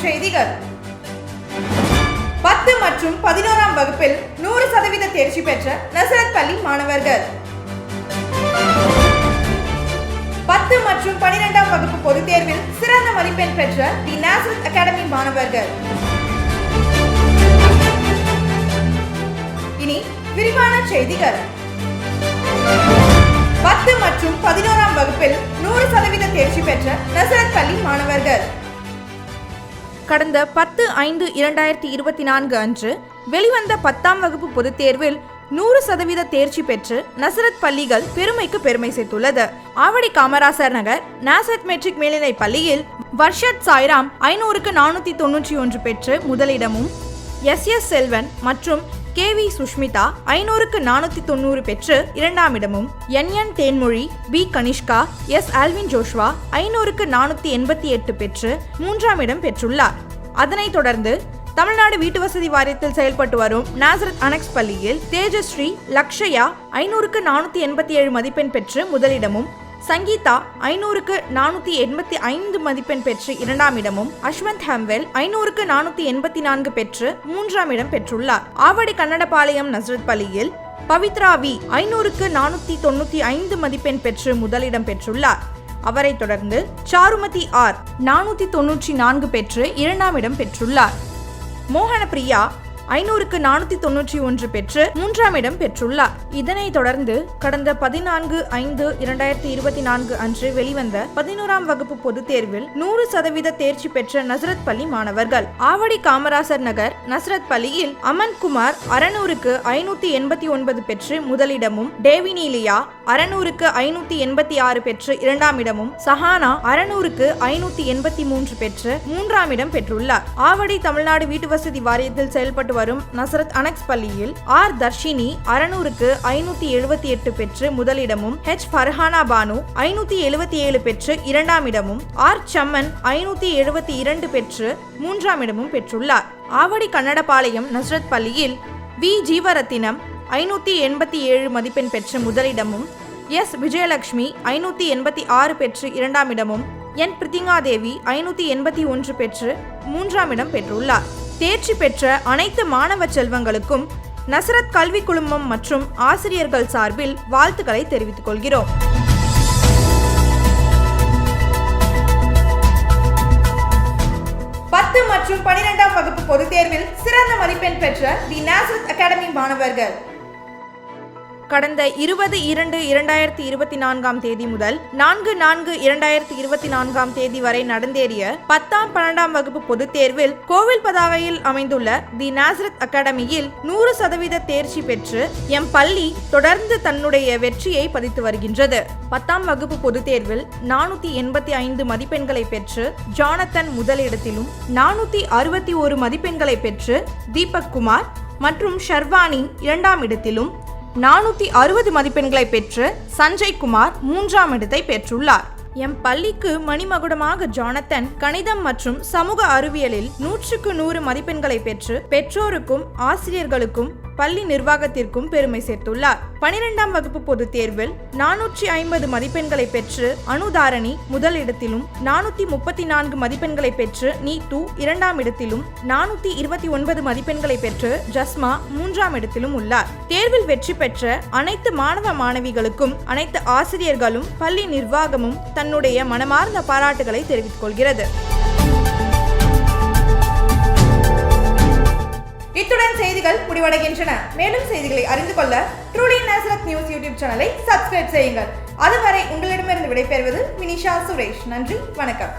செய்திகள். 10 மற்றும் 11ஆம் வகுப்பில் 100% தேர்ச்சி பெற்ற நஸ்ரத் பள்ளி மாணவர்கள். 10 மற்றும் 12ஆம் வகுப்பு பொதுத் தேர்வில் சிறந்த மதிப்பெண் பெற்ற தி நாசரத் அகாடமி மாணவர்கள். இனி விரிவான செய்திகள். 10 மற்றும் 11ஆம் வகுப்பில் 100% தேர்ச்சி பெற்ற நஸ்ரத் பள்ளி மாணவர்கள். கடந்த 10/5/2024 அன்று வெளிவந்த 10ஆம் வகுப்பு பொதுத் தேர்வில் 100% தேர்ச்சி பெற்று நஸ்ரத் பள்ளிகள் பெருமைக்கு பெருமை சேர்த்துள்ளது. ஆவடி காமராசர் நகர் நாசரத் மெட்ரிக் மேல்நிலைப் பள்ளியில் வர்ஷத் சாய்ராம் 500க்கு 491 பெற்று முதலிடமும், எஸ் செல்வன் மற்றும் KV சுஷ்மிதா 500க்கு 490 பெற்று இரண்டாம் இடமும், NN Thenmozhi, B Kanishka, S Alvin Joshua 500க்கு 488 பெற்று மூன்றாம் இடம் பெற்றுள்ளார். அதனைத் தொடர்ந்து தமிழ்நாடு வீட்டு வசதி வாரியத்தில் செயல்பட்டு வரும் நாசரத் அனெக்ஸ் பள்ளியில் தேஜஸ்ரீ லக்ஷயா 500க்கு 487 மதிப்பெண் பெற்று முதலிடமும், சங்கீதா 500க்கு 485 மதிப்பெண் பெற்று இரண்டாம் இடமும், அஸ்வந்த் ஹம்வெல் 500க்கு 484 பெற்று மூன்றாம் இடம் பெற்றுள்ளார். ஆவடி கன்னடபாளையம் நஸ்ரத் பள்ளியில் பவித்ரா V 500க்கு 495 மதிப்பெண் பெற்று முதலிடம் பெற்றுள்ளார். அவரை தொடர்ந்து சாருமதி R 494 பெற்று இரண்டாம் இடம் பெற்றுள்ளார். மோகனப்பிரியா 500க்கு 491 பெற்று மூன்றாம் இடம் பெற்றுள்ளார். இதனைத் தொடர்ந்து கடந்த 14/5/2024 அன்று வெளிவந்த 11ஆம் வகுப்பு பொதுத் தேர்வில் 100% தேர்ச்சி பெற்ற நஸ்ரத் பள்ளி மாணவர்கள். ஆவடி காமராசர் நகர் நஸ்ரத் பள்ளியில் அமன்குமார் 600க்கு 589 பெற்று முதலிடமும், டேவினிலியா 600க்கு 586 பெற்று இரண்டாம் இடமும், சஹானா 600க்கு 583 பெற்று மூன்றாம் இடம் பெற்றுள்ளார். ஆவடி தமிழ்நாடு வீட்டு வசதி வாரியத்தில் செயல்பட்டு வரும் நஸ்ரத் அனெக்ஸ் பள்ளியில் ஆர் தர்ஷினி 600க்கு 578 பெற்று முதலிடமும், H ஃபர்ஹானா பானு 577 பெற்று இரண்டாம் இடமும், ஆர் சம்மன் 572 பெற்று மூன்றாம் இடமும் பெற்றுள்ளார். ஆவடி கன்னடபாளையம் நஸ்ரத் பள்ளியில் V ஜீவரத்தினம் 587 மதிப்பெண் பெற்று முதலிடமும், S விஜயலட்சுமி 586 பெற்று இரண்டாம் இடமும், N பிரித்திங்காதேவி 581 பெற்று மூன்றாம் இடம் பெற்றுள்ளார். தேர்ச்சி பெற்ற அனைத்து மாணவ செல்வங்களுக்கும் நஸ்ரத் கல்வி குழுமம் மற்றும் ஆசிரியர்கள் சார்பில் வாழ்த்துக்களை தெரிவித்துக் கொள்கிறோம். மற்றும் 12ஆம் வகுப்பு பொதுத் தேர்வில் சிறந்த மதிப்பெண் பெற்ற தி நாசரத் அகாடமி மாணவர்கள். கடந்த 20/2/2024 தேதி முதல் 4/4/2024 தேதி வரை நடந்தேறிய 10ஆம் 12ஆம் வகுப்பு பொதுத் தேர்வில் கோவில் பதாகையில் அமைந்துள்ள தி நாசரத் அகாடமியில் 100% தேர்ச்சி பெற்று எம் பள்ளி தொடர்ந்து தன்னுடைய வெற்றியை பதித்து வருகின்றது. 10ஆம் வகுப்பு பொதுத் தேர்வில் 485 மதிப்பெண்களை பெற்று ஜானத்தன் முதலிடத்திலும், 461 மதிப்பெண்களை பெற்று தீபக் குமார் மற்றும் ஷர்வானி இரண்டாம் இடத்திலும், 460 மதிப்பெண்களை பெற்று சஞ்சய் குமார் மூன்றாம் இடத்தை பெற்றுள்ளார். எம் பள்ளிக்கு மணிமகுடமாக ஜானத்தன் கணிதம் மற்றும் சமூக அறிவியலில் 100க்கு 100 மதிப்பெண்களை பெற்று பெற்றோருக்கும் ஆசிரியர்களுக்கும் பள்ளி நிர்வாகத்திற்கும் பெருமை சேர்த்துள்ளார். 12ஆம் வகுப்பு பொதுத் தேர்வில் 450 மதிப்பெண்களை பெற்று அனுதாரணி முதலிடத்திலும், 434 மதிப்பெண்களை பெற்று நீத்து இரண்டாம் இடத்திலும், 429 மதிப்பெண்களை பெற்று ஜஸ்மா மூன்றாம் இடத்திலும் உள்ளார். தேர்வில் வெற்றி பெற்ற அனைத்து மாணவ மாணவிகளுக்கும் அனைத்து ஆசிரியர்களும் பள்ளி நிர்வாகமும் தன்னுடைய மனமார்ந்த பாராட்டுகளை தெரிவித்துக் கொள்கிறது. இத்துடன் செய்திகள் முடிவடைகின்றன. மேலும் செய்திகளை அறிந்து கொள்ள ட்ரூலி நாசரத் நியூஸ் யூடியூப் சேனலை சப்ஸ்கிரைப் செய்யுங்கள். அதுவரை உங்களிடமிருந்து விடைபெறுவது வினிஷா சுரேஷ். நன்றி, வணக்கம்.